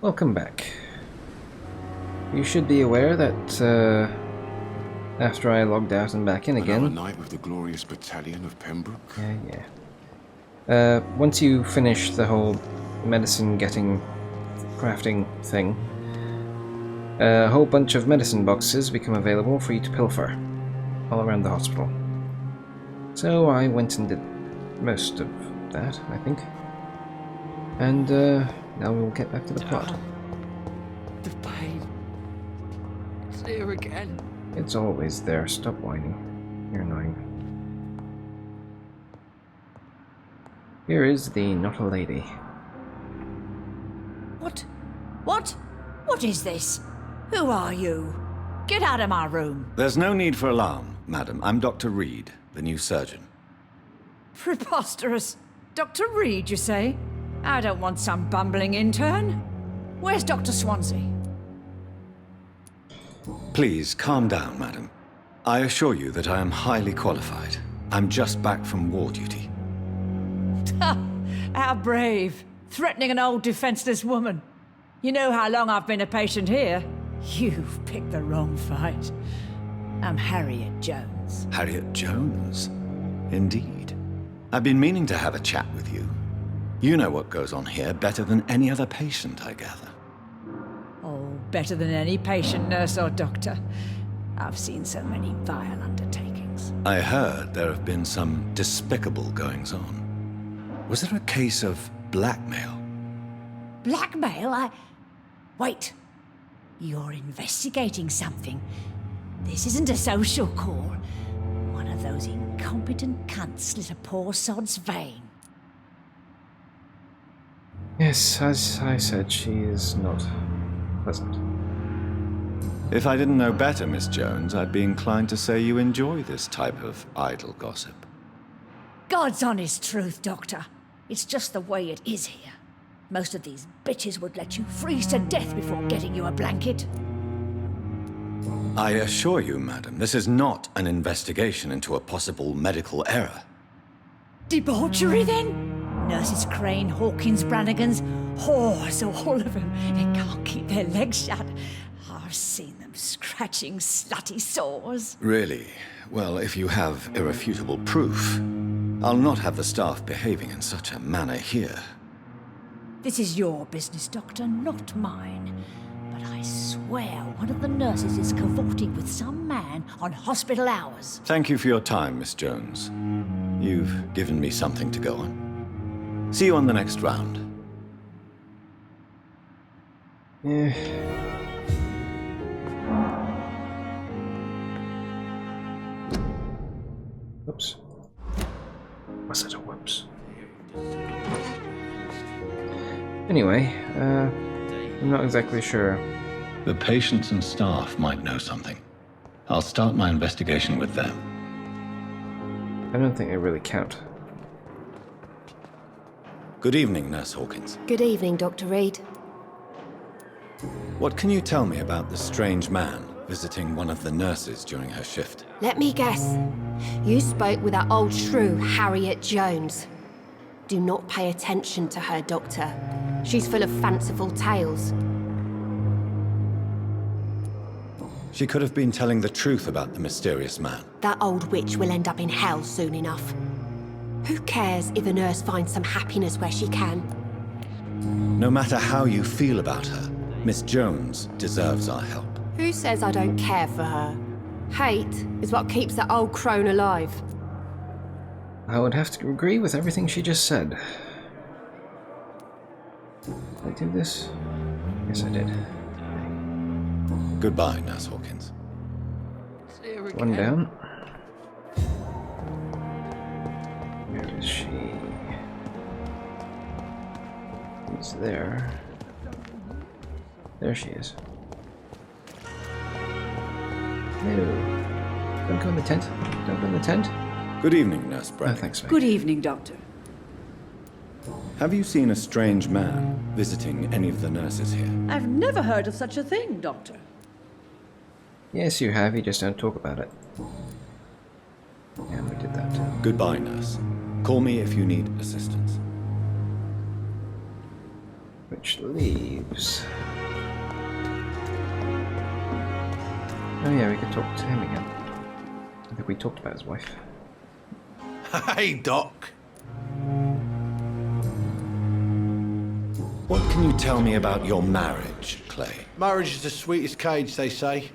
Welcome back. You should be aware that after I logged out and back in again... Another night with the glorious battalion of Pembroke? Yeah. Once you finish the whole medicine getting crafting thing, a whole bunch of medicine boxes become available for you to pilfer all around the hospital. So I went and did most of that, I think. And now we'll get back to the plot. The pain. It's here again. It's always there. Stop whining. You're annoying. Here is the not a lady. What? What? What is this? Who are you? Get out of my room. There's no need for alarm, madam. I'm Dr. Reed, the new surgeon. Preposterous. Dr. Reed, you say? I don't want some bumbling intern. Where's Dr. Swansea? Please, calm down, madam. I assure you that I am highly qualified. I'm just back from war duty. How brave. Threatening an old defenseless woman. You know how long I've been a patient here? You've picked the wrong fight. I'm Harriet Jones. Harriet Jones? Indeed. I've been meaning to have a chat with you. You know what goes on here better than any other patient, I gather. Oh, better than any patient, nurse or doctor. I've seen so many vile undertakings. I heard there have been some despicable goings-on. Was there a case of blackmail? Blackmail? Wait. You're investigating something. This isn't a social call. One of those incompetent cunts slit a poor sod's vein. Yes, as I said, she is not pleasant. If I didn't know better, Miss Jones, I'd be inclined to say you enjoy this type of idle gossip. God's honest truth, Doctor. It's just the way it is here. Most of these bitches would let you freeze to death before getting you a blanket. I assure you, madam, this is not an investigation into a possible medical error. Debauchery, then? Nurses Crane, Hawkins, Brannigans, whores, all of them. They can't keep their legs shut. I've seen them scratching slutty sores. Really? Well, if you have irrefutable proof, I'll not have the staff behaving in such a manner here. This is your business, Doctor, not mine. But I swear one of the nurses is cavorting with some man on hospital hours. Thank you for your time, Miss Jones. You've given me something to go on. See you on the next round. Yeah. Whoops. Was it a whoops? Anyway, I'm not exactly sure. The patients and staff might know something. I'll start my investigation with them. I don't think they really count. Good evening, Nurse Hawkins. Good evening, Dr. Reed. What can you tell me about the strange man visiting one of the nurses during her shift? Let me guess. You spoke with that old shrew, Harriet Jones. Do not pay attention to her, Doctor. She's full of fanciful tales. She could have been telling the truth about the mysterious man. That old witch will end up in hell soon enough. Who cares if a nurse finds some happiness where she can? No matter how you feel about her, Miss Jones deserves our help. Who says I don't care for her? Hate is what keeps that old crone alive. I would have to agree with everything she just said. Did I do this? Yes, I did. Goodbye, Nurse Hawkins. It's here again. One down. Where is she? Who's there? There she is. No. Don't go in the tent. Don't go in the tent. Good evening, Nurse Oh, Brady. thanks, mate. Good evening, Doctor. Have you seen a strange man visiting any of the nurses here? I've never heard of such a thing, Doctor. Yes, you have. You just don't talk about it. Yeah, we did that too. Goodbye, nurse. Call me if you need assistance. Which leaves... Oh yeah, we could talk to him again. I think we talked about his wife. Hey, Doc. What can you tell me about your marriage, Clay? Marriage is the sweetest cage, they say.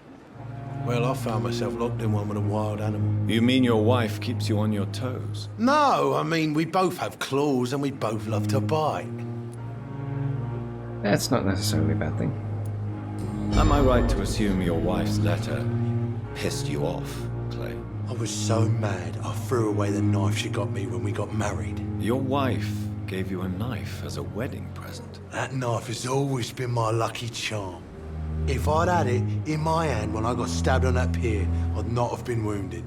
Well, I found myself locked in one with a wild animal. You mean your wife keeps you on your toes? No, I mean, we both have claws and we both love to bite. That's not necessarily a bad thing. Am I right to assume your wife's letter pissed you off, Clay? I was so mad, I threw away the knife she got me when we got married. Your wife gave you a knife as a wedding present. That knife has always been my lucky charm. If I'd had it in my hand when I got stabbed on that pier, I'd not have been wounded.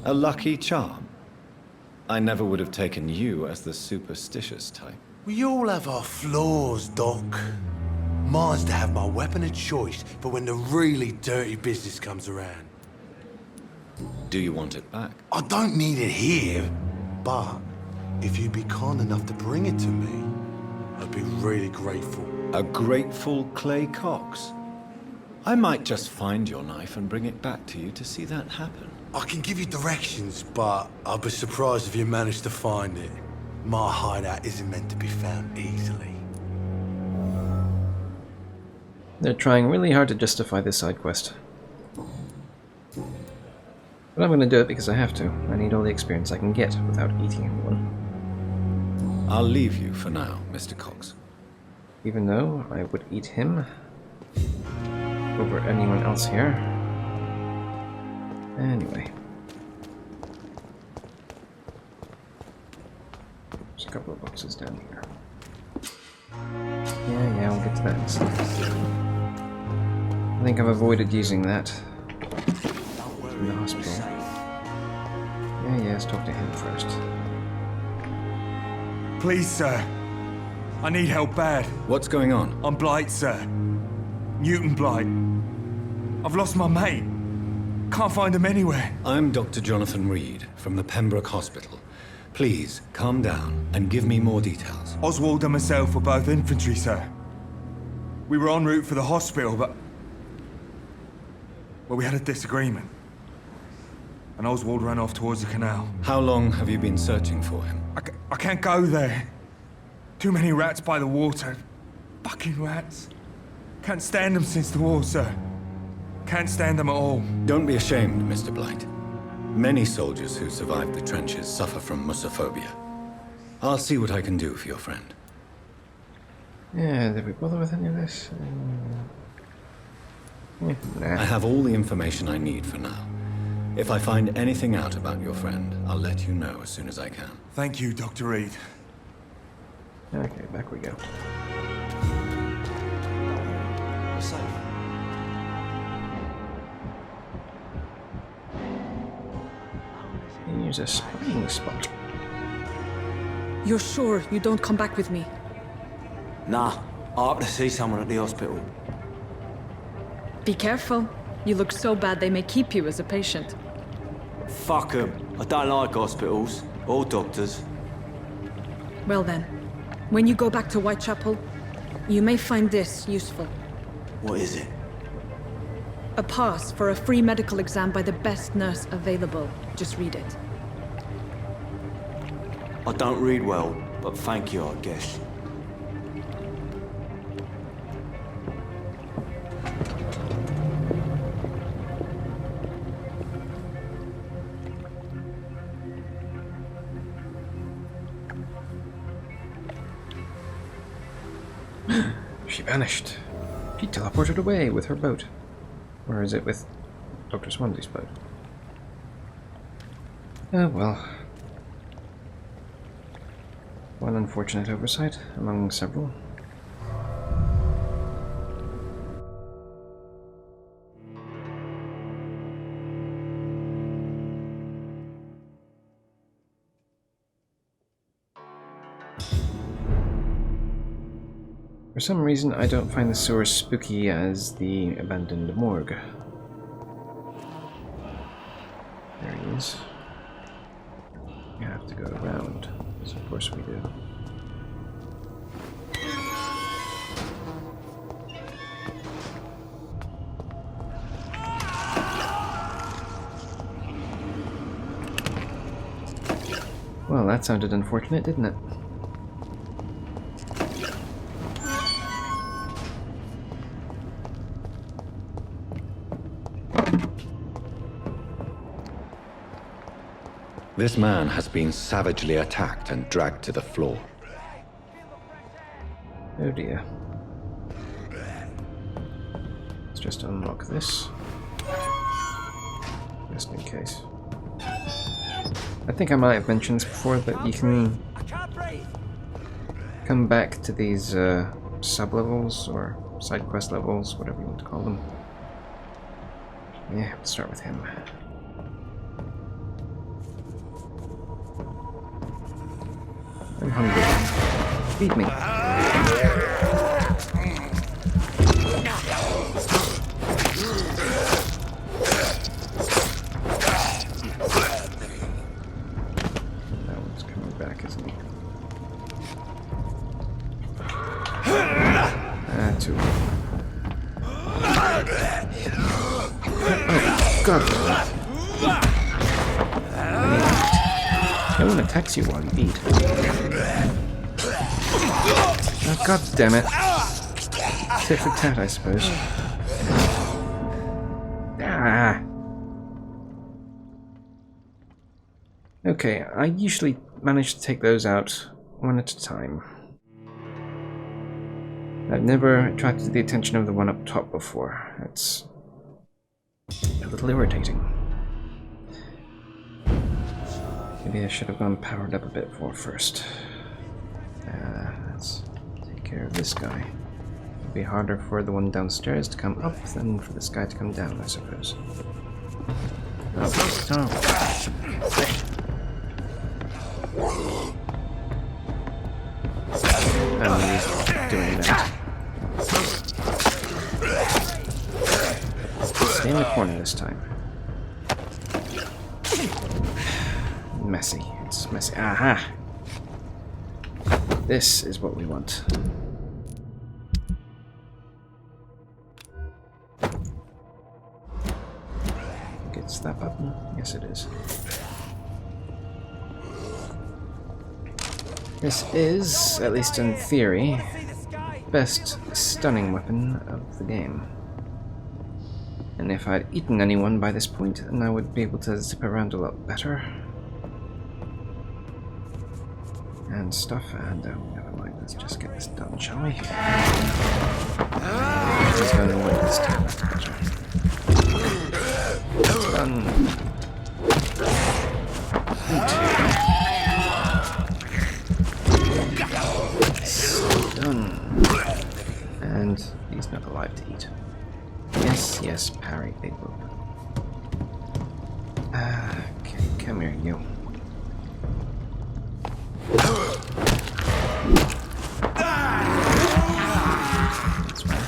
A lucky charm? I never would have taken you as the superstitious type. We all have our flaws, Doc. Mine's to have my weapon of choice for when the really dirty business comes around. Do you want it back? I don't need it here, but if you'd be kind enough to bring it to me, I'd be really grateful. A grateful Clay Cox? I might just find your knife and bring it back to you to see that happen. I can give you directions, but I'd be surprised if you managed to find it. My hideout isn't meant to be found easily. They're trying really hard to justify this side quest. But I'm going to do it because I have to. I need all the experience I can get without eating anyone. I'll leave you for now, Mr. Cox. Even though I would eat him over anyone else here. Anyway. There's a couple of boxes down here. Yeah, we'll get to that in a second. I think I've avoided using that in the hospital. Yeah, let's talk to him first. Please, sir. I need help bad. What's going on? I'm Blight, sir. Newton Blight. I've lost my mate. Can't find him anywhere. I'm Dr. Jonathan Reed from the Pembroke Hospital. Please, calm down and give me more details. Oswald and myself were both infantry, sir. We were en route for the hospital, but... well, we had a disagreement. And Oswald ran off towards the canal. How long have you been searching for him? I can't go there. Too many rats by the water. Fucking rats. Can't stand them since the war, sir. Can't stand them at all. Don't be ashamed, Mr. Blight. Many soldiers who survived the trenches suffer from musophobia. I'll see what I can do for your friend. Yeah, did we bother with any of this? Nah. I have all the information I need for now. If I find anything out about your friend, I'll let you know as soon as I can. Thank you, Dr. Reed. Okay, back we go. Here's a spying spot. You're sure you don't come back with me? Nah, I have to see someone at the hospital. Be careful. You look so bad they may keep you as a patient. Fuck 'em. I don't like hospitals or doctors. Well then, when you go back to Whitechapel, you may find this useful. What is it? A pass for a free medical exam by the best nurse available. Just read it. I don't read well, but thank you, I guess. She vanished. She teleported away with her boat. Or is it with Dr. Swansea's boat? Oh well. One unfortunate oversight among several. For some reason, I don't find the sewer spooky as the abandoned morgue. There he is. You have to go around, so of course we do. that sounded unfortunate, didn't it? This man has been savagely attacked and dragged to the floor. Oh dear. Let's just unlock this. Just in case. I think I might have mentioned this before, that you can come back to these sub-levels, or side quest levels, whatever you want to call them. Yeah, we'll start with him. I'm hungry. Feed me. That one's coming back, isn't he? Too. Oh, God. No one attacks you while you eat. Oh, God damn it. Tit for tat, I suppose. Ah. Okay, I usually manage to take those out one at a time. I've never attracted the attention of the one up top before. It's a little irritating. Maybe I should have gone powered up a bit more first. Let's take care of this guy. It'll be harder for the one downstairs to come up than for this guy to come down, I suppose. Oh, stop. Oh, he's doing that. Stay in the corner this time. Messy. It's messy. Aha! This is what we want. It's that button? Yes, it is. This is, at least in theory, the best stunning weapon of the game. And if I'd eaten anyone by this point, then I would be able to zip around a lot better. And stuff, and never mind, let's just get this done, shall we? He's going to win this time, that's better. It's done. It's done. And he's not alive to eat. Yes, yes, parry, big whoop. Okay, come here, you. That's right.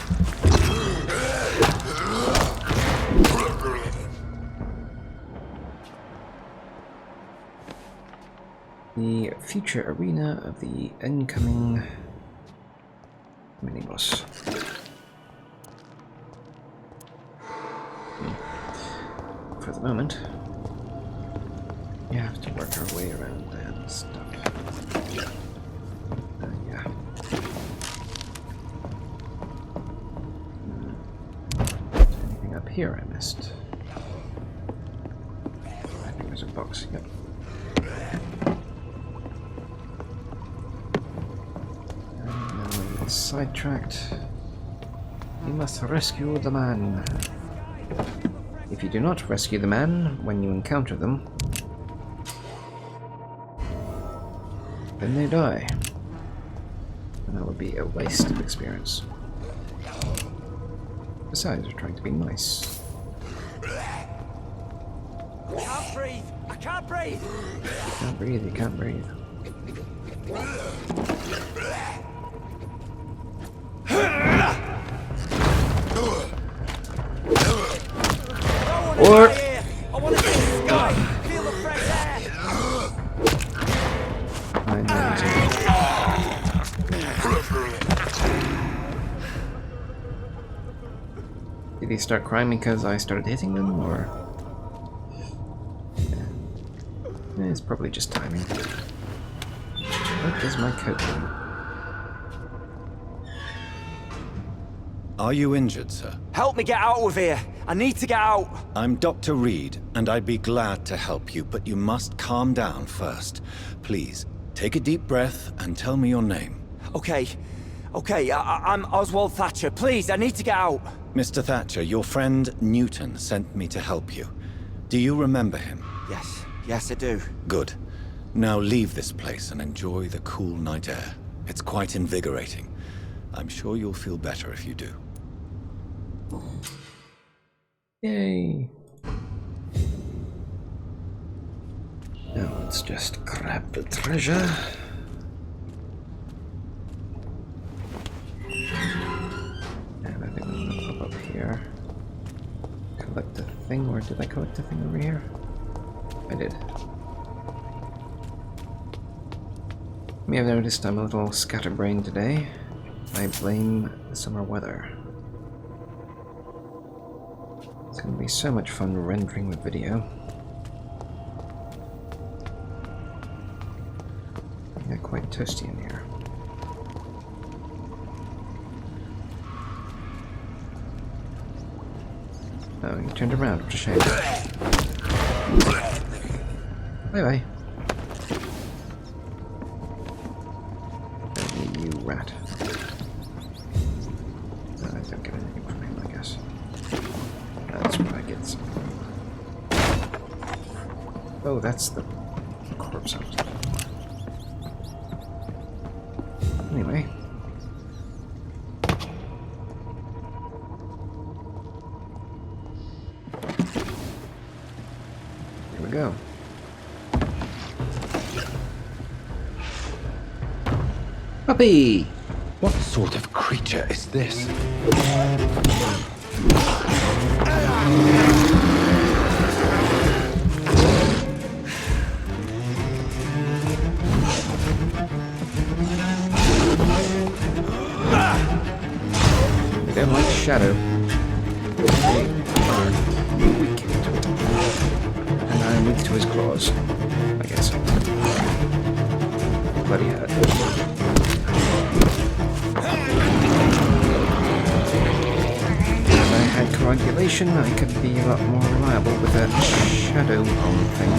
The future arena of the incoming mini-boss. For the moment, we have to work our way around and stuff. Yeah. Anything up here I missed? I think there's a box, yep. Sidetracked. You must rescue the man. If you do not rescue the man when you encounter them, then they die. And that would be a waste of experience. Besides, we're trying to be nice. I can't breathe! I can't breathe! You can't breathe, you can't breathe. Or I want to see the sky! Feel the fresh air! I know. Did he start crying because I started hitting them, or? Yeah, it's probably just timing. What is my coat doing? Are you injured, sir? Help me get out of here. I need to get out. I'm Dr. Reed, and I'd be glad to help you, but you must calm down first. Please, take a deep breath and tell me your name. Okay. I'm Oswald Thatcher. Please, I need to get out. Mr. Thatcher, your friend Newton sent me to help you. Do you remember him? Yes, I do. Good. Now leave this place and enjoy the cool night air. It's quite invigorating. I'm sure you'll feel better if you do. Yay! Now let's just grab the treasure. And I think I'm gonna pop up here. Collect a thing, or did I collect a thing over here? I did. You may have noticed I'm a little scatterbrained today. I blame the summer weather. It's going to be so much fun rendering the video. I got quite toasty in here. Oh, you turned around, what a shame. Bye-bye. You rat. I don't get anything from him, I guess. That's what I get. Oh, that's the corpse of it. Anyway. Here we go. Puppy! What sort of creature is this? They don't like shadow. They are weak to it. And I'm weak to his claws, I guess. Bloody hurt. If I had coagulation, I could be a lot more reliable with that shadow thing.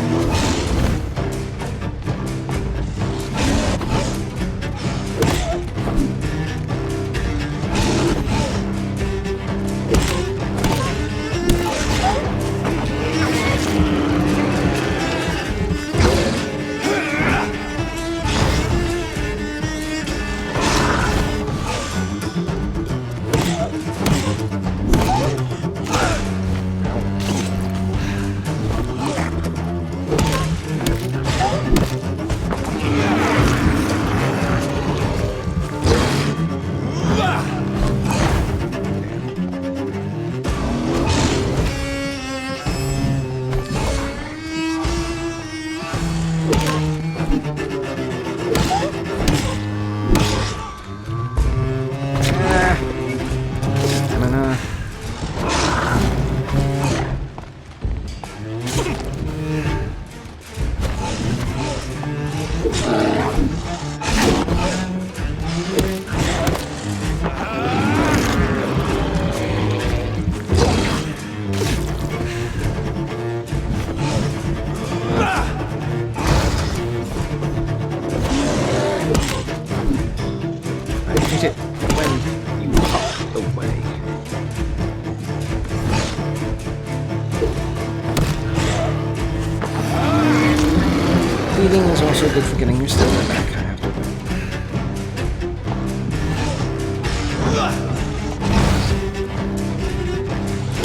Feeding is also good for getting your stamina back, I have to admit.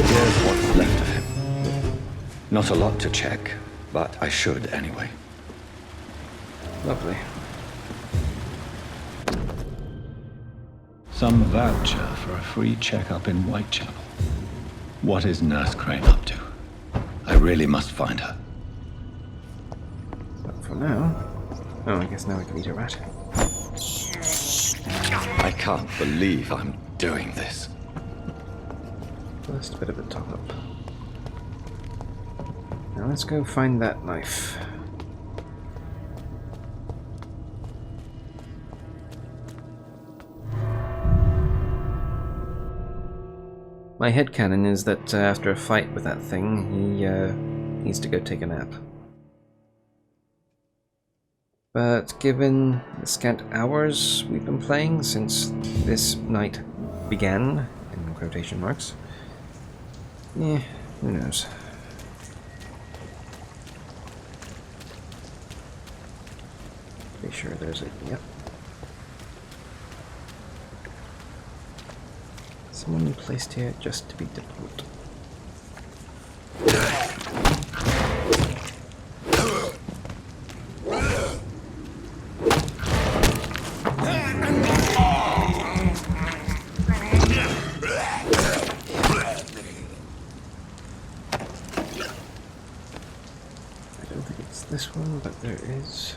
Here's what's left of him. Not a lot to check, but I should anyway. Lovely. Some voucher for a free checkup in Whitechapel. What is Nurse Crane up to? I really must find her. But for now... Oh, I guess now we can eat a rat. I can't believe I'm doing this. First bit of a top-up. Now let's go find that knife. My headcanon is that after a fight with that thing, he needs to go take a nap. But given the scant hours we've been playing since this night began, in quotation marks, yeah, who knows. Pretty sure there's a, yep. Someone placed here just to be difficult. This one, but there is.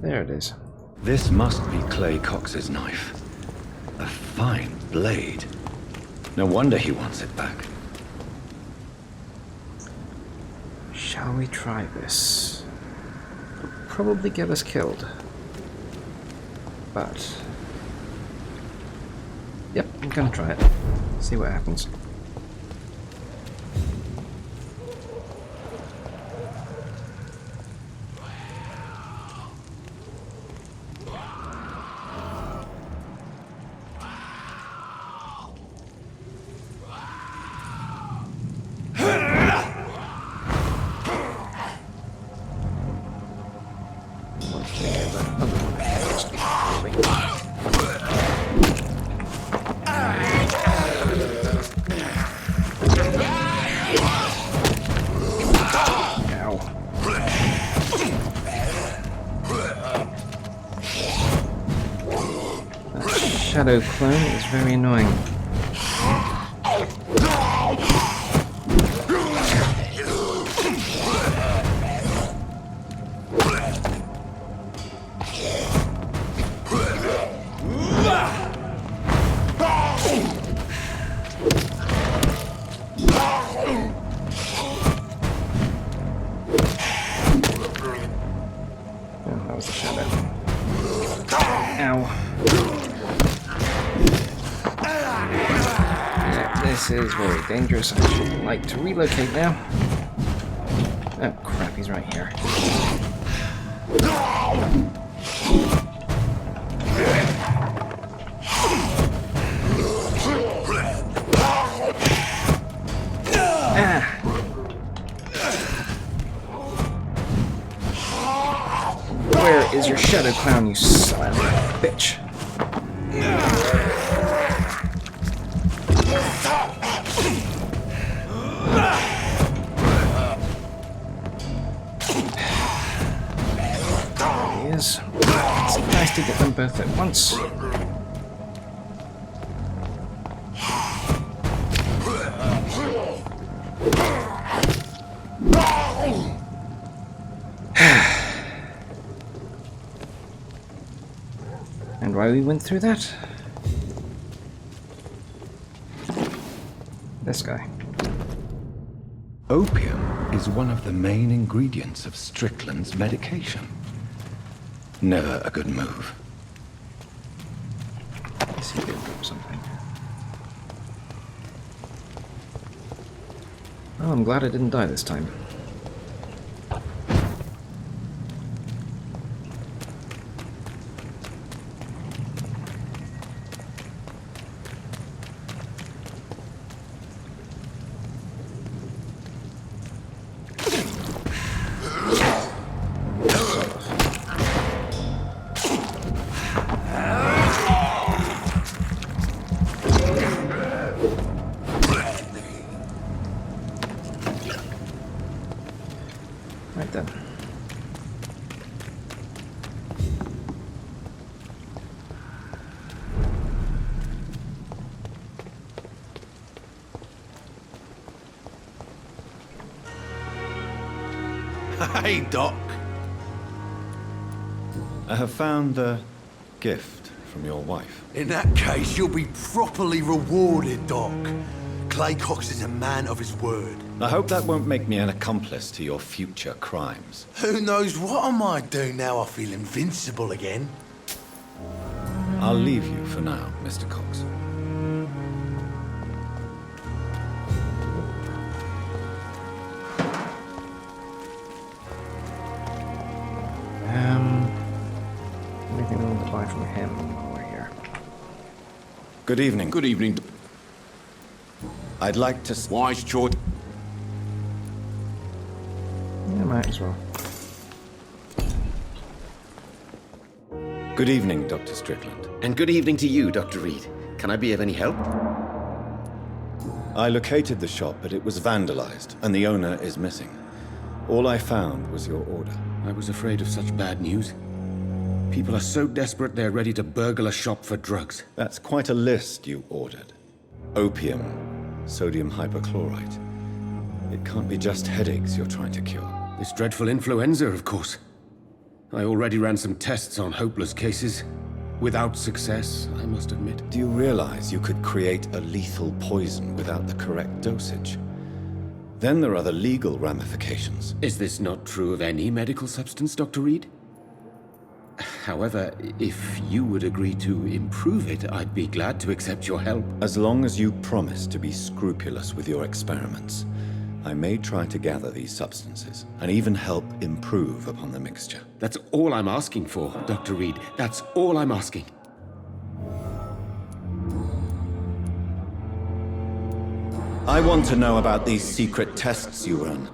There it is. This must be Clay Cox's knife. A fine blade. No wonder he wants it back. Shall we try this? It'll probably get us killed. But... yep, I'm gonna try it. See what happens. Shadow clone is very annoying. Oh, that was a shadow. Ow. This is very dangerous. I should like to relocate now. Oh crap, he's right here. Ah. Where is your shadow clown, you son of a bitch? It's nice to get them both at once. And why we went through that? This guy. Opium is one of the main ingredients of Strickland's medication. Never a good move. Yes, he did drop something. Oh, I'm glad I didn't die this time. Right then. Hey, Doc. I have found the gift from your wife. In that case, you'll be properly rewarded, Doc. Clay Cox is a man of his word. I hope that won't make me an accomplice to your future crimes. Who knows what I might do now I feel invincible again? I'll leave you for now, Mr. Cox. Anything we want to buy from him while we're here? Good evening. Good evening. I'd like to... Wise choice. Yeah, might as well. Good evening, Dr. Strickland. And good evening to you, Dr. Reed. Can I be of any help? I located the shop, but it was vandalized, and the owner is missing. All I found was your order. I was afraid of such bad news. People are so desperate they're ready to burgle a shop for drugs. That's quite a list you ordered. Opium, sodium hypochlorite. It can't be just headaches you're trying to cure. This dreadful influenza, of course. I already ran some tests on hopeless cases. Without success, I must admit. Do you realize you could create a lethal poison without the correct dosage? Then there are the legal ramifications. Is this not true of any medical substance, Dr. Reed? However, if you would agree to improve it, I'd be glad to accept your help. As long as you promise to be scrupulous with your experiments, I may try to gather these substances, and even help improve upon the mixture. That's all I'm asking for, Dr. Reed. That's all I'm asking. I want to know about these secret tests you run,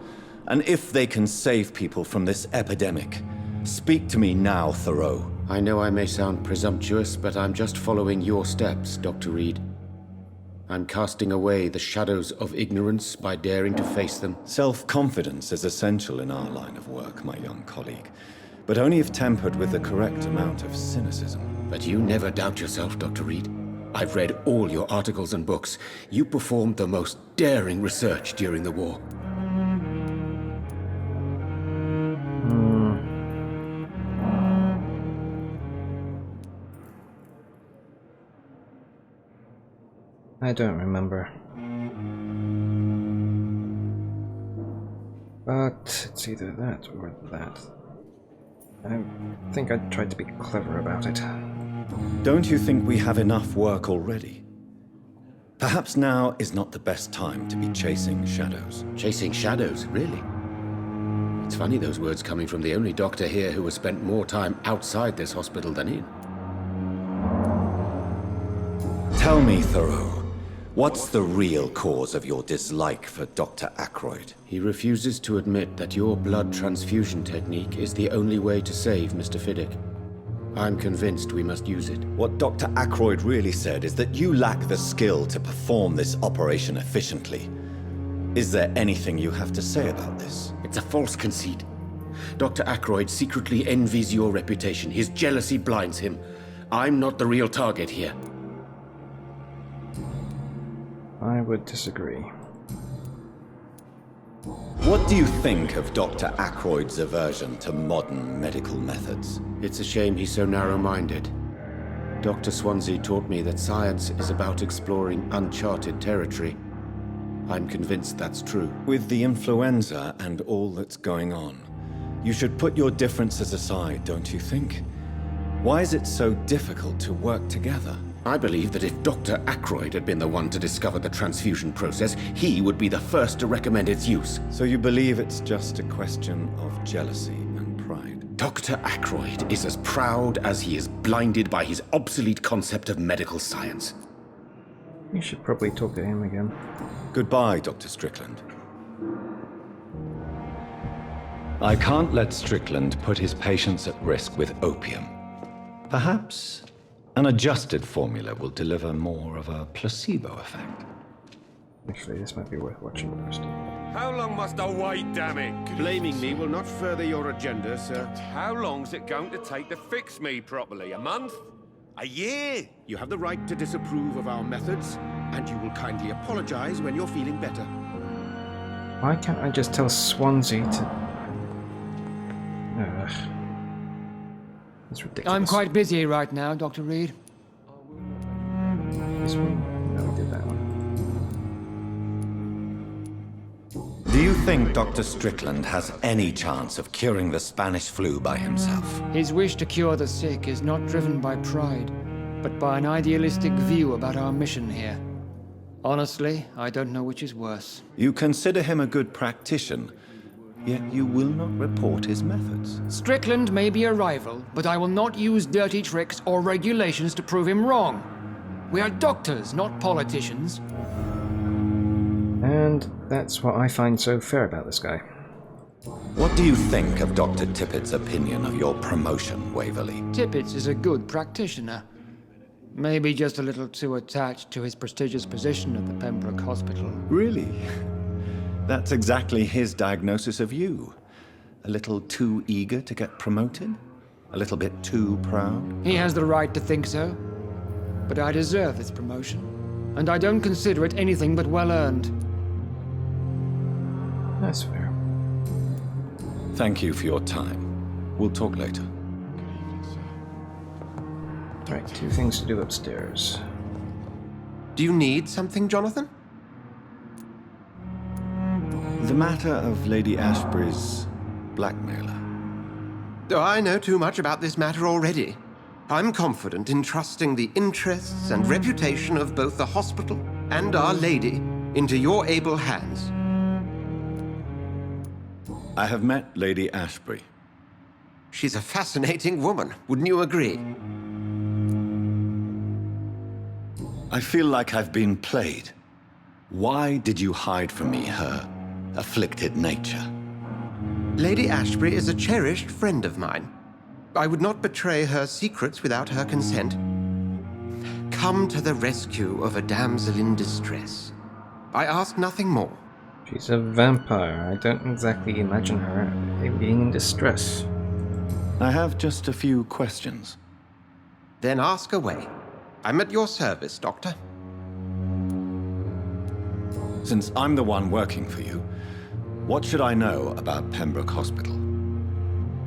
and if they can save people from this epidemic. Speak to me now, Thoreau. I know I may sound presumptuous, but I'm just following your steps, Dr. Reed. I'm casting away the shadows of ignorance by daring to face them. Self-confidence is essential in our line of work, my young colleague, but only if tempered with the correct amount of cynicism. But you never doubt yourself, Dr. Reed. I've read all your articles and books. You performed the most daring research during the war. I don't remember. But it's either that or that. I think I tried to be clever about it. Don't you think we have enough work already? Perhaps now is not the best time to be chasing shadows. Chasing shadows, really? It's funny those words coming from the only doctor here who has spent more time outside this hospital than in. Tell me, Thoreau, what's the real cause of your dislike for Dr. Ackroyd? He refuses to admit that your blood transfusion technique is the only way to save Mr. Fiddick. I'm convinced we must use it. What Dr. Ackroyd really said is that you lack the skill to perform this operation efficiently. Is there anything you have to say about this? It's a false conceit. Dr. Ackroyd secretly envies your reputation. His jealousy blinds him. I'm not the real target here. I would disagree. What do you think of Dr. Ackroyd's aversion to modern medical methods? It's a shame he's so narrow-minded. Dr. Swansea taught me that science is about exploring uncharted territory. I'm convinced that's true. With the influenza and all that's going on, you should put your differences aside, don't you think? Why is it so difficult to work together? I believe that if Dr. Ackroyd had been the one to discover the transfusion process, he would be the first to recommend its use. So you believe it's just a question of jealousy and pride? Dr. Ackroyd is as proud as he is blinded by his obsolete concept of medical science. You should probably talk to him again. Goodbye, Dr. Strickland. I can't let Strickland put his patients at risk with opium. Perhaps an adjusted formula will deliver more of a placebo effect. Actually, this might be worth watching first. How long must I wait, damn it? Blaming me will not further your agenda, sir. How long's it going to take to fix me properly? A month? A year? You have the right to disapprove of our methods, and you will kindly apologize when you're feeling better. Why can't I just tell Swansea to... Ugh. That's ridiculous. I'm quite busy right now, Dr. Reed. This one? No, we did that one. Do you think Dr. Strickland has any chance of curing the Spanish flu by himself? His wish to cure the sick is not driven by pride, but by an idealistic view about our mission here. Honestly, I don't know which is worse. You consider him a good practitioner, yet you will not report his methods. Strickland may be a rival, but I will not use dirty tricks or regulations to prove him wrong. We are doctors, not politicians. And that's what I find so fair about this guy. What do you think of Dr. Tippett's opinion of your promotion, Waverley? Tippett is a good practitioner. Maybe just a little too attached to his prestigious position at the Pembroke Hospital. Really? That's exactly his diagnosis of you. A little too eager to get promoted? A little bit too proud? He has the right to think so. But I deserve this promotion. And I don't consider it anything but well-earned. That's fair. Thank you for your time. We'll talk later. Right, 2 things to do upstairs. Do you need something, Jonathan? The matter of Lady Ashbury's blackmailer. Oh, I know too much about this matter already. I'm confident in trusting the interests and reputation of both the hospital and Our Lady into your able hands. I have met Lady Ashbury. She's a fascinating woman, wouldn't you agree? I feel like I've been played. Why did you hide from me her afflicted nature? Lady Ashbury is a cherished friend of mine. I would not betray her secrets without her consent. Come to the rescue of a damsel in distress. I ask nothing more. She's a vampire. I don't exactly imagine her being in distress. I have just a few questions. Then ask away. I'm at your service, Doctor. Since I'm the one working for you, what should I know about Pembroke Hospital?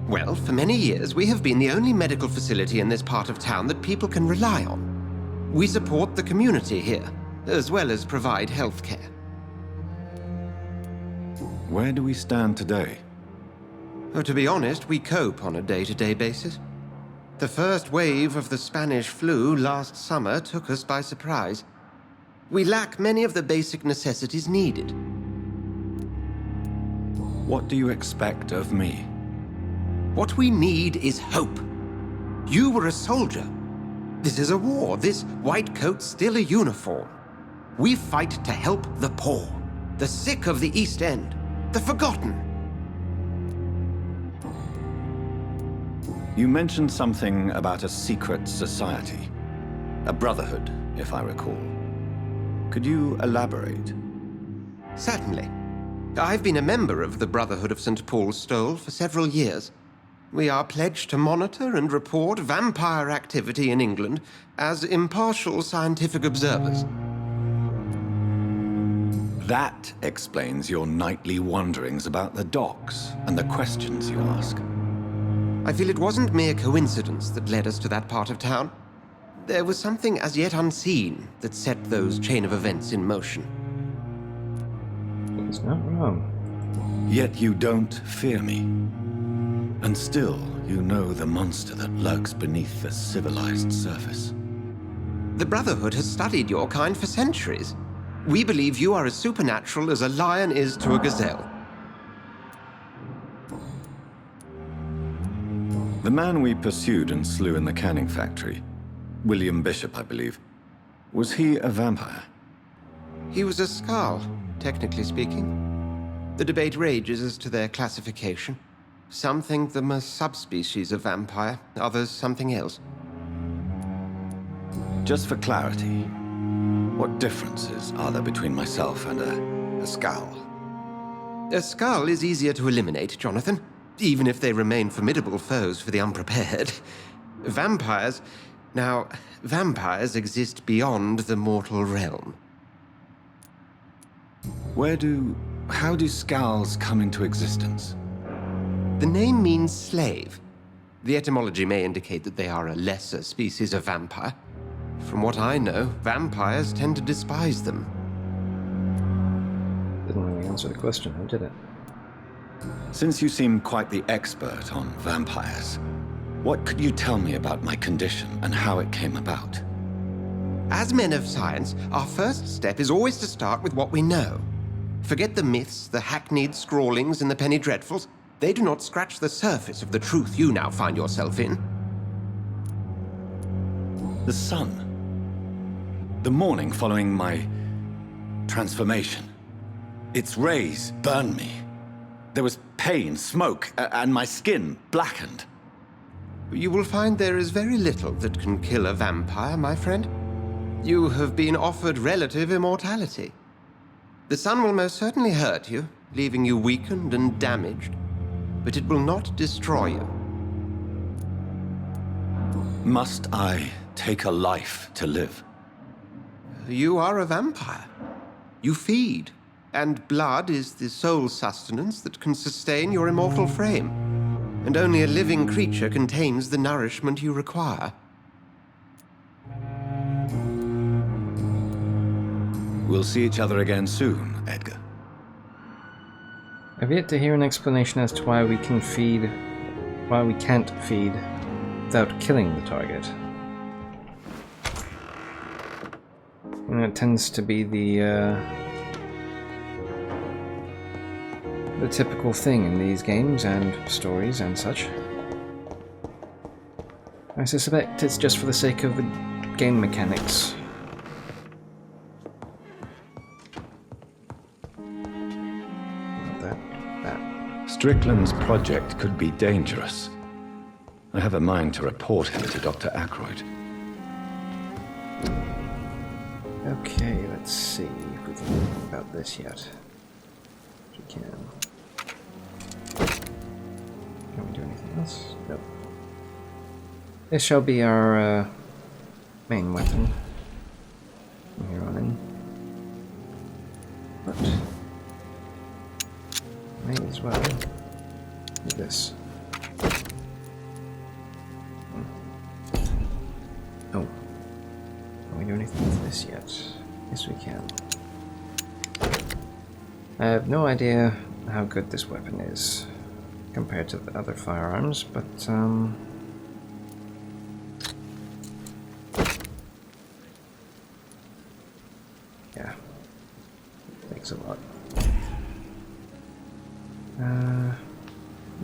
Well, for many years, we have been the only medical facility in this part of town that people can rely on. We support the community here, as well as provide health care. Where do we stand today? Oh, to be honest, we cope on a day-to-day basis. The first wave of the Spanish flu last summer took us by surprise. We lack many of the basic necessities needed. What do you expect of me? What we need is hope. You were a soldier. This is a war. This white coat's still a uniform. We fight to help the poor, the sick of the East End, the forgotten. You mentioned something about a secret society. A brotherhood, if I recall. Could you elaborate? Certainly. I've been a member of the Brotherhood of St. Paul's Stole for several years. We are pledged to monitor and report vampire activity in England as impartial scientific observers. That explains your nightly wanderings about the docks and the questions you ask. I feel it wasn't mere coincidence that led us to that part of town. There was something as yet unseen that set those chain of events in motion. He's not wrong. Yet you don't fear me. And still, you know the monster that lurks beneath the civilized surface. The Brotherhood has studied your kind for centuries. We believe you are as supernatural as a lion is to a gazelle. The man we pursued and slew in the canning factory, William Bishop, I believe, was he a vampire? He was a Skald, technically speaking. The debate rages as to their classification. Some think them a subspecies of vampire, others something else. Just for clarity, what differences are there between myself and a Skald? A Skald is easier to eliminate, Jonathan, even if they remain formidable foes for the unprepared. Vampires... Now, vampires exist beyond the mortal realm. How do Skalds come into existence? The name means slave. The etymology may indicate that they are a lesser species of vampire. From what I know, vampires tend to despise them. Didn't really answer the question, did it? Since you seem quite the expert on vampires, What could you tell me about my condition and how it came about? As men of science, our first step is always to start with what we know. Forget the myths, the hackneyed scrawlings, and the penny dreadfuls. They do not scratch the surface of the truth you now find yourself in. The sun. The morning following my transformation. Its rays burned me. There was pain, smoke, and my skin blackened. You will find there is very little that can kill a vampire, my friend. You have been offered relative immortality. The sun will most certainly hurt you, leaving you weakened and damaged, but it will not destroy you. Must I take a life to live? You are a vampire. You feed, and blood is the sole sustenance that can sustain your immortal frame. And only a living creature contains the nourishment you require. We'll see each other again soon, Edgar. I've yet to hear an explanation as to why we can't feed without killing the target. And it tends to be the typical thing in these games and stories and such. I suspect it's just for the sake of the game mechanics. Strickland's project could be dangerous. I have a mind to report him to Dr. Ackroyd. Okay, let's see if we can do anything about this yet. If we can. Can we do anything else? Nope. This shall be our main weapon from here on in. But may as well do this. Oh. Can we do anything with this yet? Yes, we can. I have no idea how good this weapon is compared to the other firearms, but yeah, takes a lot.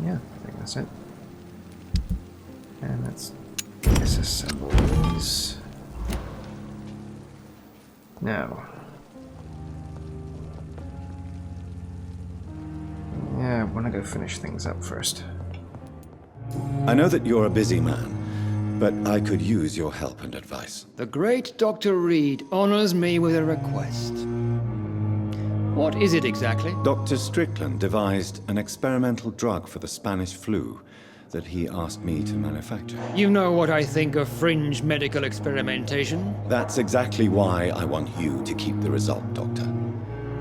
Yeah, I think that's it. And let's disassemble these. Now. Yeah, I want to go finish things up first. I know that you're a busy man, but I could use your help and advice. The great Dr. Reed honors me with a request. What is it exactly? Dr. Strickland devised an experimental drug for the Spanish flu that he asked me to manufacture. You know what I think of fringe medical experimentation? That's exactly why I want you to keep the result, Doctor.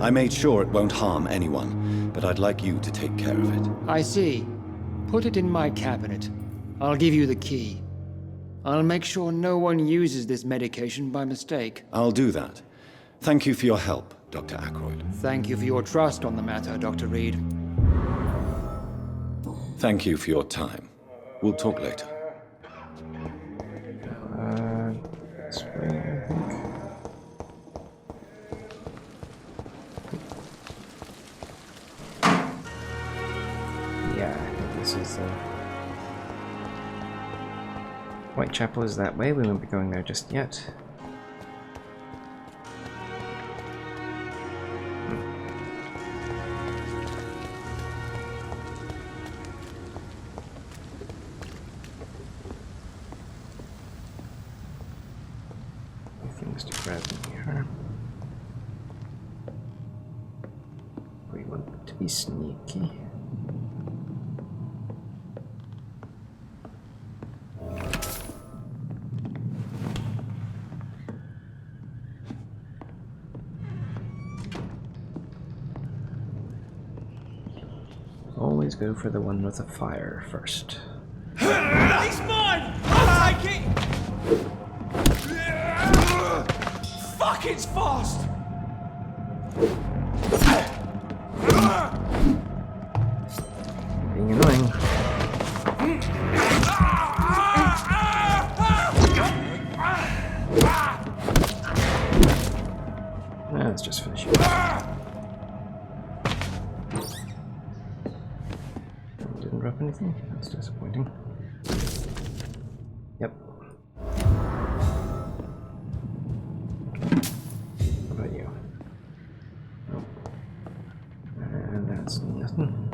I made sure it won't harm anyone, but I'd like you to take care of it. I see. Put it in my cabinet. I'll give you the key. I'll make sure no one uses this medication by mistake. I'll do that. Thank you for your help, Dr. Ackroyd. Thank you for your trust on the matter, Dr. Reed. Thank you for your time. We'll talk later. This way, I think. Yeah, I think this is Whitechapel is that way. We won't be going there just yet. Things to grab in here. We want to be sneaky. Always go for the one with the fire first. He's mine! I'll take it! Fuck, it's fast! Being annoying. Didn't drop anything? That's disappointing. Yep. How about you? Nope. And that's nothing.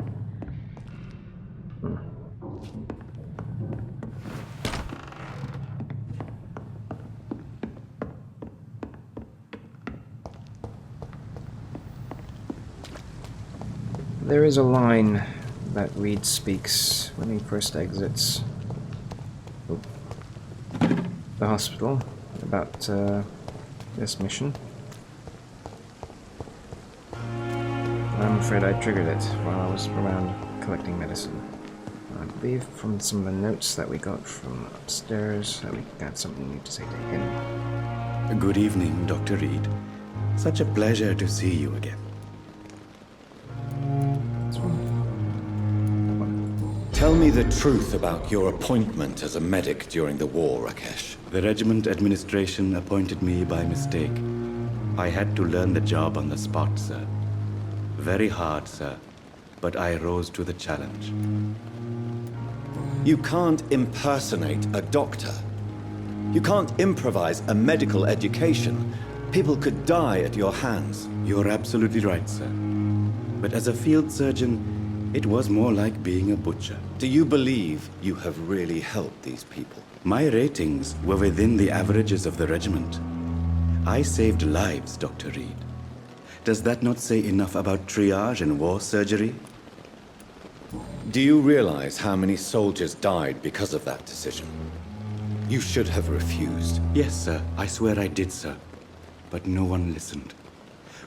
There is a line that Reed speaks when he first exits the hospital about this mission. I'm afraid I triggered it while I was around collecting medicine. I believe from some of the notes that we got from upstairs that we got something new to say to him. Good evening, Dr. Reed. Such a pleasure to see you again. Tell me the truth about your appointment as a medic during the war, Rakesh. The regiment administration appointed me by mistake. I had to learn the job on the spot, sir. Very hard, sir, but I rose to the challenge. You can't impersonate a doctor. You can't improvise a medical education. People could die at your hands. You're absolutely right, sir. But as a field surgeon, it was more like being a butcher. Do you believe you have really helped these people? My ratings were within the averages of the regiment. I saved lives, Dr. Reed. Does that not say enough about triage and war surgery? Do you realize how many soldiers died because of that decision? You should have refused. Yes, sir. I swear I did, sir. But no one listened.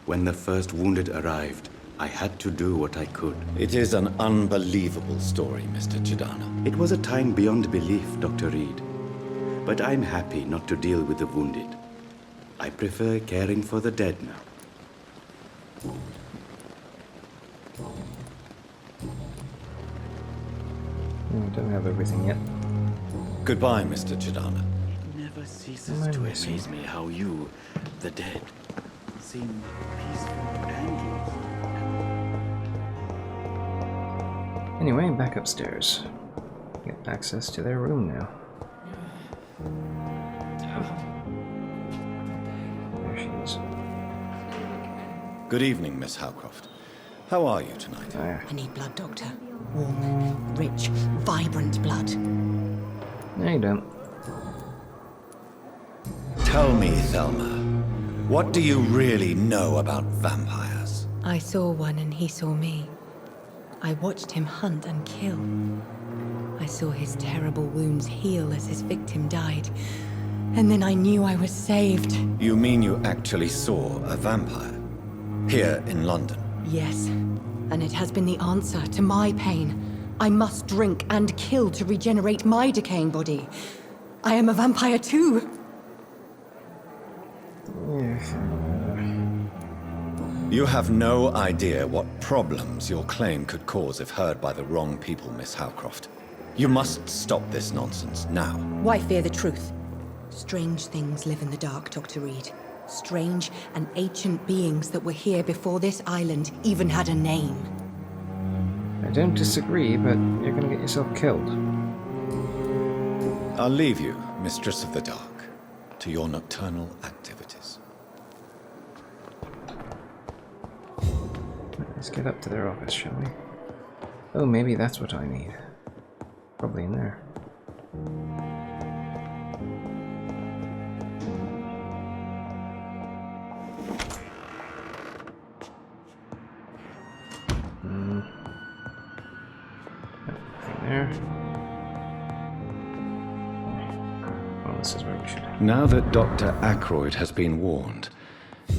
When the first wounded arrived, I had to do what I could. It is an unbelievable story, Mr. Chidana. It was a time beyond belief, Dr. Reed. But I'm happy not to deal with the wounded. I prefer caring for the dead now. I don't have everything yet. Goodbye, Mr. Chidana. It never ceases to amaze me how you, the dead, seem peaceful and lost. Anyway, back upstairs. Get access to their room now. There she is. Good evening, Miss Howcroft. How are you tonight? I need blood, Doctor. Warm, rich, vibrant blood. No, you don't. Tell me, Thelma, what do you really know about vampires? I saw one and he saw me. I watched him hunt and kill. I saw his terrible wounds heal as his victim died. And then I knew I was saved. You mean you actually saw a vampire? Here in London? Yes. And it has been the answer to my pain. I must drink and kill to regenerate my decaying body. I am a vampire too. You have no idea what problems your claim could cause if heard by the wrong people, Miss Howcroft. You must stop this nonsense now. Why fear the truth? Strange things live in the dark, Dr. Reed. Strange and ancient beings that were here before this island even had a name. I don't disagree, but you're gonna get yourself killed. I'll leave you, Mistress of the Dark, to your nocturnal activities. Let's get up to their office, shall we? Oh, maybe that's what I need. Probably in there. Nothing there. Well, this is where we should. Now that Dr. Ackroyd has been warned,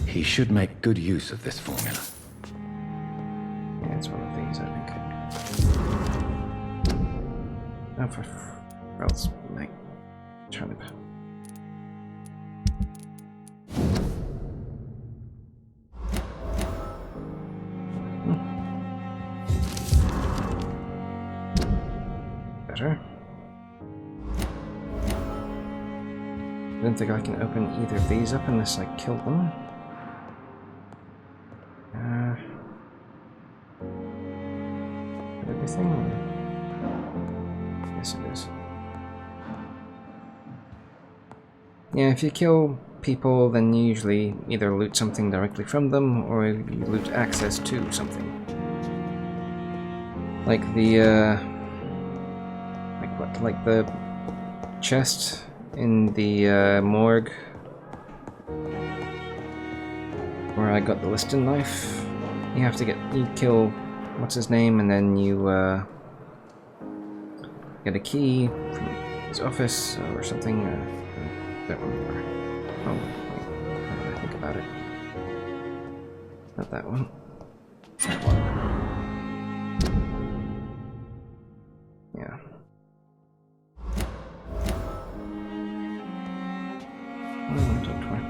he should make good use of this formula. Yeah, it's one of these, I think. Oh, for else, like, turnip. Better. I don't think I can open either of these up unless I kill them. Yeah, if you kill people, then you usually either loot something directly from them, or you loot access to something. Like the, like what? Like the chest in the morgue, where I got the Liston knife. You have to you kill what's his name, and then you get a key from his office or something. I don't remember. Oh, wait, how did I think about it? Not that one. That one. Yeah. I want to talk to her.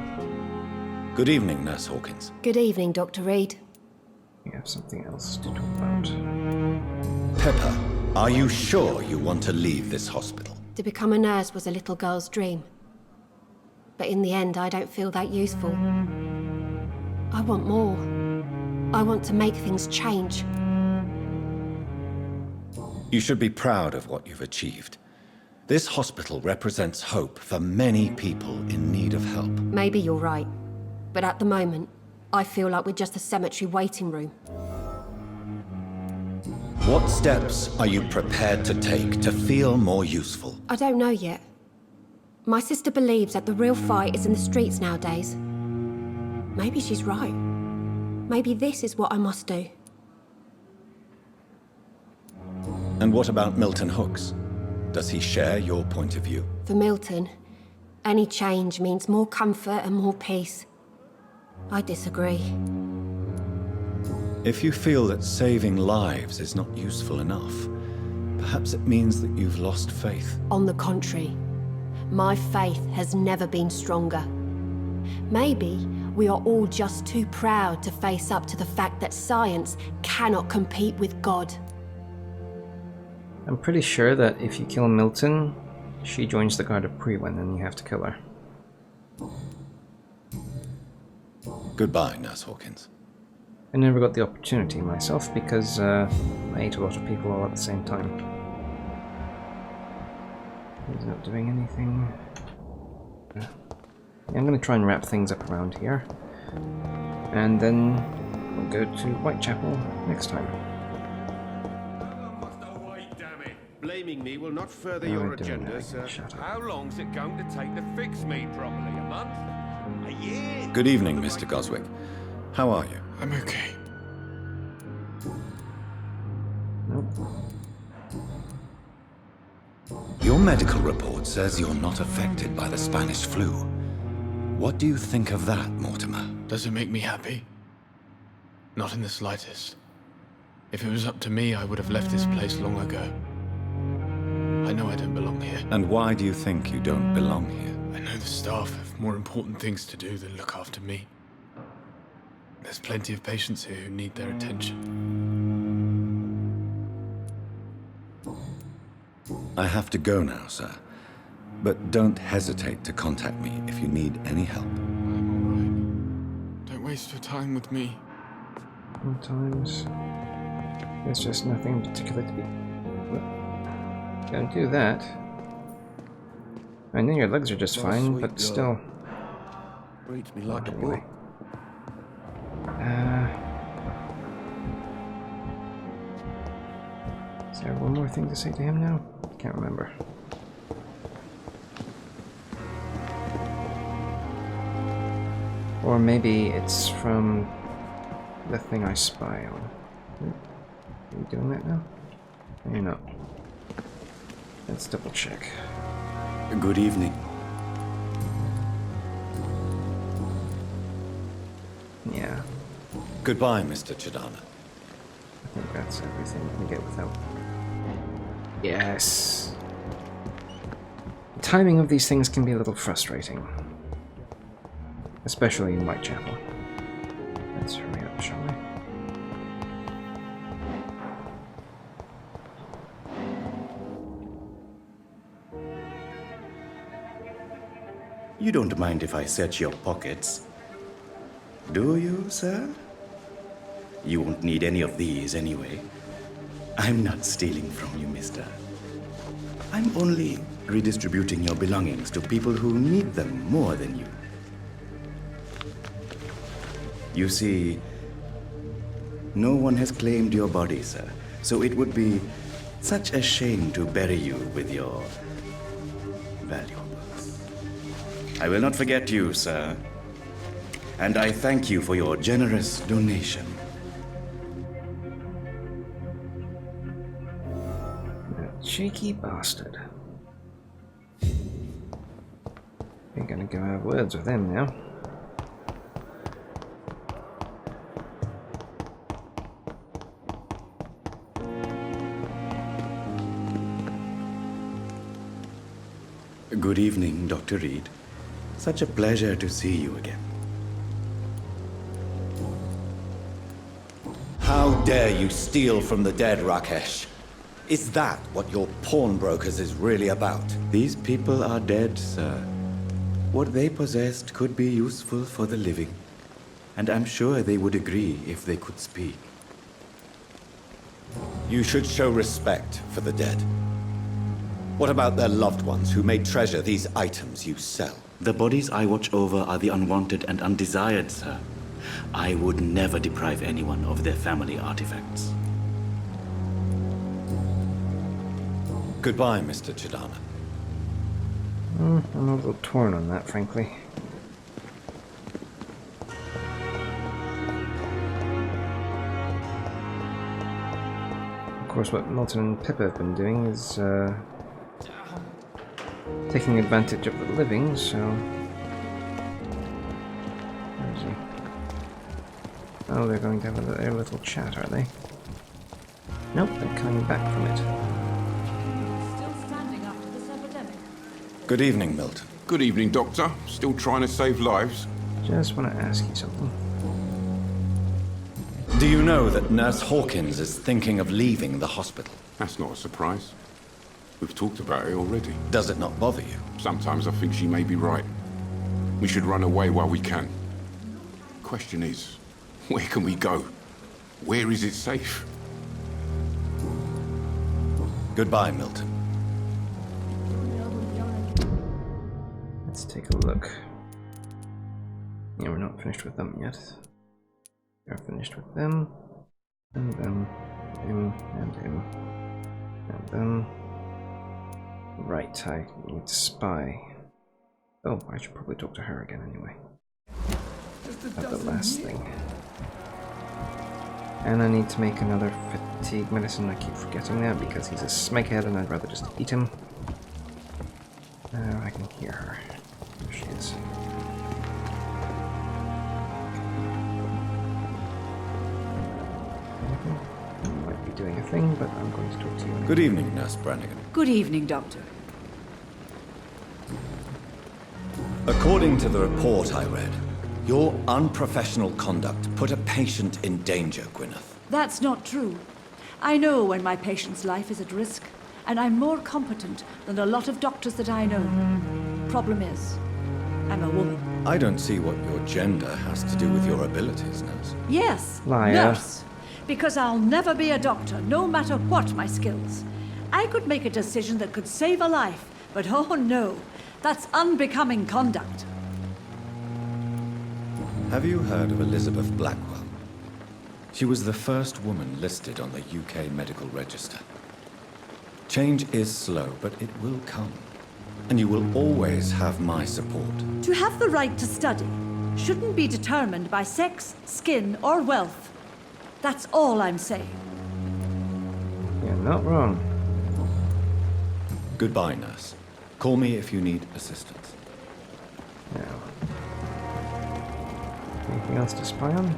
Good evening, Nurse Hawkins. Good evening, Dr. Reed. We have something else to talk about. Pepper, are you sure you want to leave this hospital? To become a nurse was a little girl's dream. But in the end, I don't feel that useful. I want more. I want to make things change. You should be proud of what you've achieved. This hospital represents hope for many people in need of help. Maybe you're right. But at the moment, I feel like we're just a cemetery waiting room. What steps are you prepared to take to feel more useful? I don't know yet. My sister believes that the real fight is in the streets nowadays. Maybe she's right. Maybe this is what I must do. And what about Milton Hooks? Does he share your point of view? For Milton, any change means more comfort and more peace. I disagree. If you feel that saving lives is not useful enough, perhaps it means that you've lost faith. On the contrary, my faith has never been stronger. Maybe we are all just too proud to face up to the fact that science cannot compete with God. I'm pretty sure that if you kill Milton, she joins the Guard of Priwen and you have to kill her. Goodbye, Nurse Hawkins. I never got the opportunity myself because I ate a lot of people all at the same time. He's not doing anything. Yeah, I'm going to try and wrap things up around here. And then we'll go to Whitechapel next time. Blaming me will not further You your ain't doing agenda, anything, sir. shut up. How long's it going to take to fix me properly? A month? A year? Good evening, Mr. Goswick. How are you? I'm okay. Nope. Your medical report says you're not affected by the Spanish flu. What do you think of that, Mortimer? Does it make me happy? Not in the slightest. If it was up to me, I would have left this place long ago. I know I don't belong here. And why do you think you don't belong here? I know the staff have more important things to do than look after me. There's plenty of patients here who need their attention. I have to go now, sir. But don't hesitate to contact me if you need any help. I'm all right. Don't waste your time with me. Sometimes there's just nothing particular to be. Don't do that. I know your legs are just fine, but still. Reads me like a Anyway. Is there one more thing to say to him now? Can't remember. Or maybe it's from the thing I spy on. Are you doing that now? No, you're not. Let's double check. Good evening. Yeah. Goodbye, Mr. Chidana. I think that's everything we can get without. Yes. The timing of these things can be a little frustrating. Especially in Whitechapel. Let's hurry up, shall we? You don't mind if I search your pockets, do you, sir? You won't need any of these anyway. I'm not stealing from you, mister. I'm only redistributing your belongings to people who need them more than you. You see, no one has claimed your body, sir, so it would be such a shame to bury you with your valuables. I will not forget you, sir, and I thank you for your generous donation. Cheeky bastard. We're gonna go have words with him now. Good evening, Dr. Reed. Such a pleasure to see you again. How dare you steal from the dead, Rakesh? Is that what your pawnbrokers is really about? These people are dead, sir. What they possessed could be useful for the living, and I'm sure they would agree if they could speak. You should show respect for the dead. What about their loved ones who may treasure these items you sell? The bodies I watch over are the unwanted and undesired, sir. I would never deprive anyone of their family artifacts. Goodbye, Mr. Chidana. I'm a little torn on that, frankly. Of course, what Milton and Pippa have been doing is taking advantage of the living, so... Where is he? Oh, they're going to have a little chat, are they? Nope, they're coming back from it. Good evening, Milton. Good evening, Doctor. Still trying to save lives? Just want to ask you something. Do you know that Nurse Hawkins is thinking of leaving the hospital? That's not a surprise. We've talked about it already. Does it not bother you? Sometimes I think she may be right. We should run away while we can. Question is, where can we go? Where is it safe? Goodbye, Milton. Let's take a look. Yeah, we're not finished with them yet. We're finished with them, and them, him, and him, and them. Right, I need to spy. Oh, I should probably talk to her again anyway. About the last thing. And I need to make another fatigue medicine. I keep forgetting that because he's a snakehead and I'd rather just eat him. I can hear her. There she is. I might be doing a thing, but I'm going to talk to you anyway. Good evening, Nurse Brannigan. Good evening, Doctor. According to the report I read, your unprofessional conduct put a patient in danger, Gwyneth. That's not true. I know when my patient's life is at risk, and I'm more competent than a lot of doctors that I know. Problem is, I'm a woman. I don't see what your gender has to do with your abilities, Nurse. Yes, Liar. nurse. Because I'll never be a doctor, no matter what my skills. I could make a decision that could save a life, but oh no, that's unbecoming conduct. Have you heard of Elizabeth Blackwell? She was the first woman listed on the UK Medical Register. Change is slow, but it will come. And you will always have my support. To have the right to study shouldn't be determined by sex, skin, or wealth. That's all I'm saying. You're not wrong. Goodbye, Nurse. Call me if you need assistance. Now. Anything else to spy on?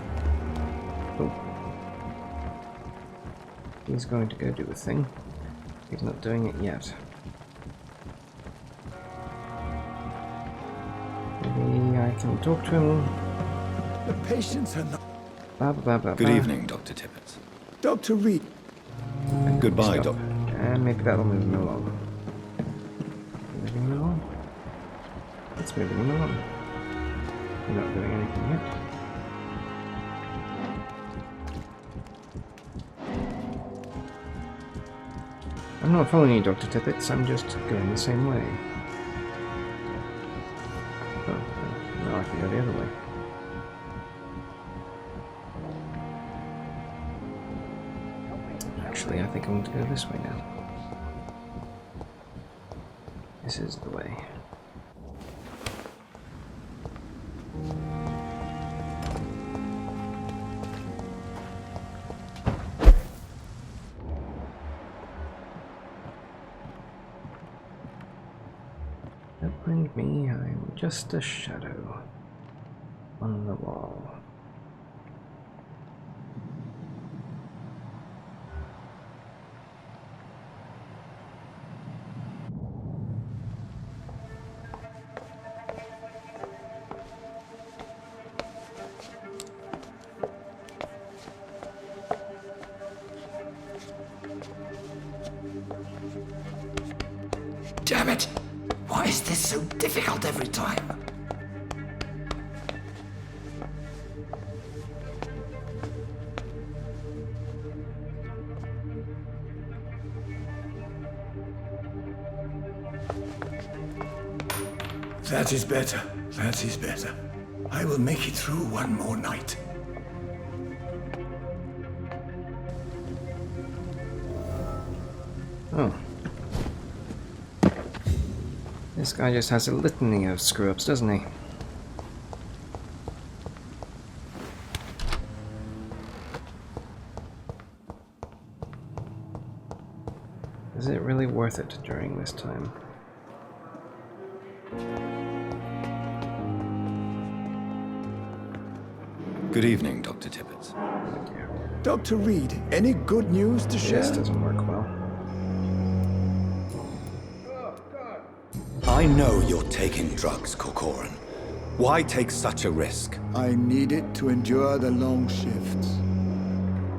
Oh. He's going to go do a thing. He's not doing it yet. Maybe I can talk to him. The patients are not... Blah, blah, blah, Good blah. evening, Dr. Tippett. Dr. Reed. Goodbye, Stop. Doc. And maybe that'll move him along. Moving him along? It's moving him along. You're not doing anything yet. I'm not following you, Dr. Tippets. I'm just going the same way. Oh, now I can go the other way. Actually, I think I'm going to go this way now. This is the way. Don't mind me, I'm just a shadow on the wall. Damn it! Why is this so difficult every time? That is better. That is better. I will make it through one more night. Oh. This guy just has a litany of screw-ups, doesn't he? Is it really worth it during this time? Good evening, Dr. Tippets. Dr. Reed, any good news to share? This doesn't work well. I know you're taking drugs, Corcoran. Why take such a risk? I need it to endure the long shifts.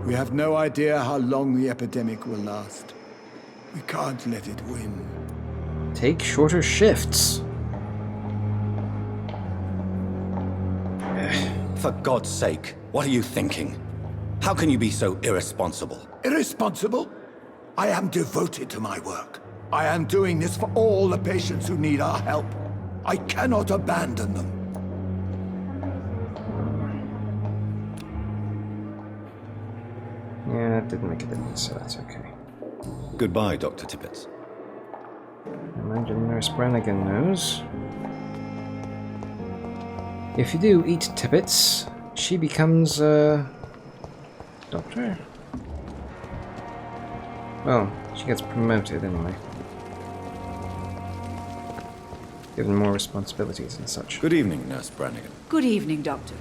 We have no idea how long the epidemic will last. We can't let it win. Take shorter shifts. For God's sake, what are you thinking? How can you be so irresponsible? Irresponsible? I am devoted to my work. I am doing this for all the patients who need our help. I cannot abandon them. Yeah, it didn't make a difference, so that's okay. Goodbye, Dr. Tippets. Imagine Nurse Brannigan knows. If you do eat Tippets, she becomes a doctor? Well, she gets promoted anyway. Given more responsibilities and such. Good evening, Nurse Brannigan. Good evening, Doctor.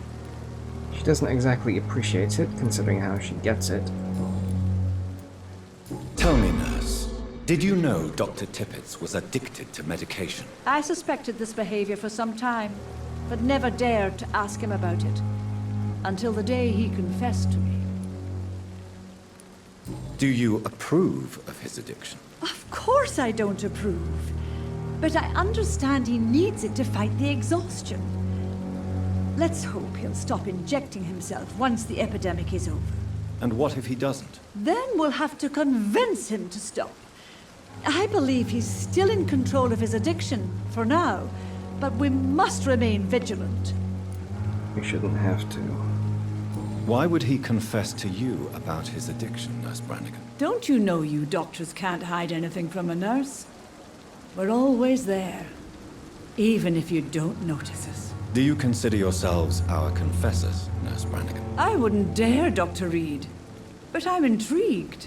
She doesn't exactly appreciate it, considering how she gets it. Tell me, Nurse, did you know Dr. Tippets was addicted to medication? I suspected this behavior for some time, but never dared to ask him about it. Until the day he confessed to me. Do you approve of his addiction? Of course I don't approve. But I understand he needs it to fight the exhaustion. Let's hope he'll stop injecting himself once the epidemic is over. And what if he doesn't? Then we'll have to convince him to stop. I believe he's still in control of his addiction, for now, but we must remain vigilant. We shouldn't have to. Why would he confess to you about his addiction, Nurse Brannigan? Don't you know you doctors can't hide anything from a nurse? We're always there, even if you don't notice us. Do you consider yourselves our confessors, Nurse Brannigan? I wouldn't dare, Dr. Reed. But I'm intrigued.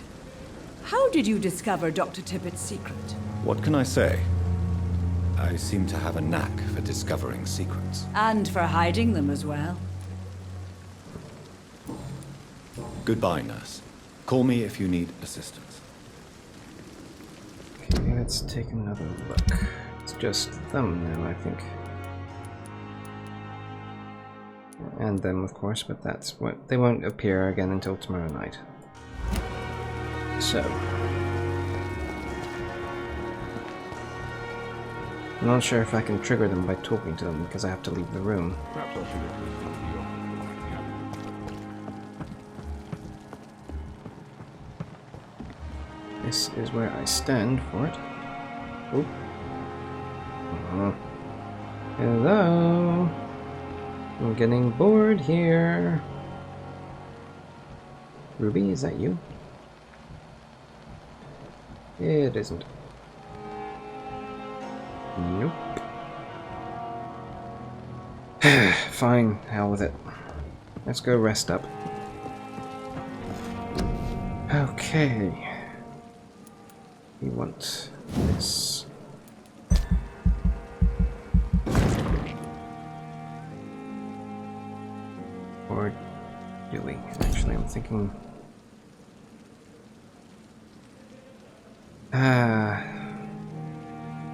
How did you discover Dr. Tippet's secret? What can I say? I seem to have a knack for discovering secrets. And for hiding them as well. Goodbye, Nurse. Call me if you need assistance. Okay, let's take another look. It's just them now, I think. And them, of course, but that's what they won't appear again until tomorrow night. So, I'm not sure if I can trigger them by talking to them because I have to leave the room. Perhaps I should have. This is where I stand for it. Oop. Hello. I'm getting bored here. Ruby, is that you? It isn't. Nope. Fine, hell with it. Let's go rest up. Okay. We want this. Or do we? Actually, I'm thinking...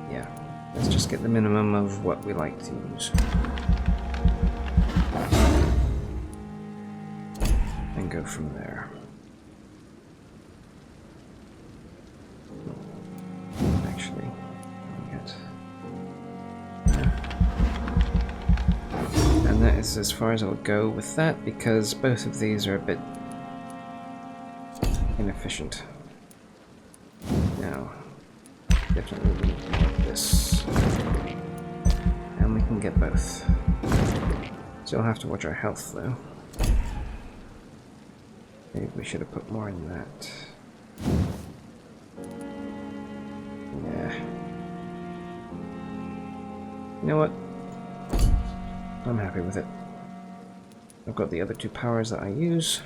yeah. Let's just get the minimum of what we like to use. And go from there. Actually, and that is as far as I'll go with that, because both of these are a bit inefficient. Now, definitely we need this. And we can get both. Still have to watch our health though. Maybe we should have put more in that. Yeah. You know what? I'm happy with it. I've got the other two powers that I use.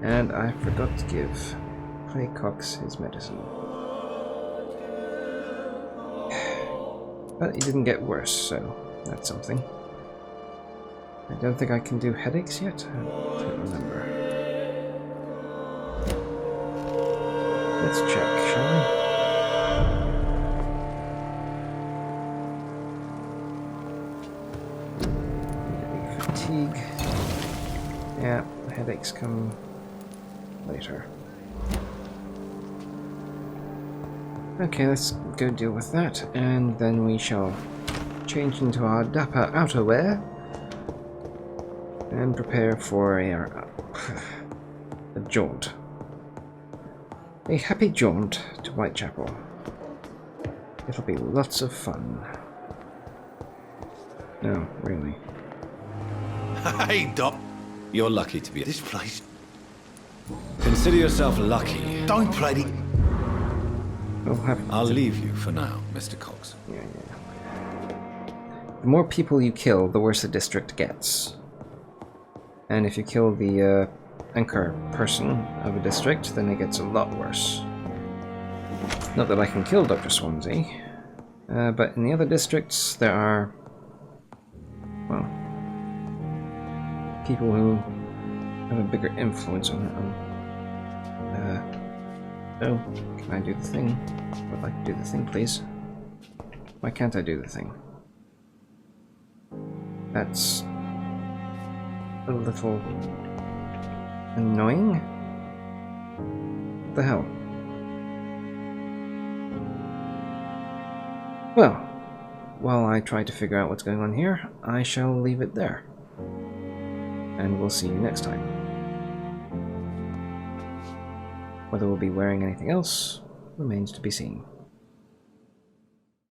And I forgot to give Clay Cox his medicine. But he didn't get worse, so that's something. I don't think I can do headaches yet. I can't remember. Let's check, shall we? Fatigue. Yeah, headaches come later. Okay, let's go deal with that, and then we shall change into our dapper outerwear and prepare for a jaunt. A happy jaunt to Whitechapel. It'll be lots of fun. No, really. Hey, Doc. You're lucky to be at this place. Consider yourself lucky. Don't play the... I'll leave you for now, Mr. Cox. Yeah. The more people you kill, the worse the district gets. And if you kill the anchor person of a district, then it gets a lot worse. Not that I can kill Dr. Swansea, but in the other districts there are, well, people who have a bigger influence on it. Oh, can I do the thing? I'd like to do the thing, please. Why can't I do the thing? That's a little annoying. What the hell? Well, while I try to figure out what's going on here, I shall leave it there. And we'll see you next time. Whether we'll be wearing anything else remains to be seen.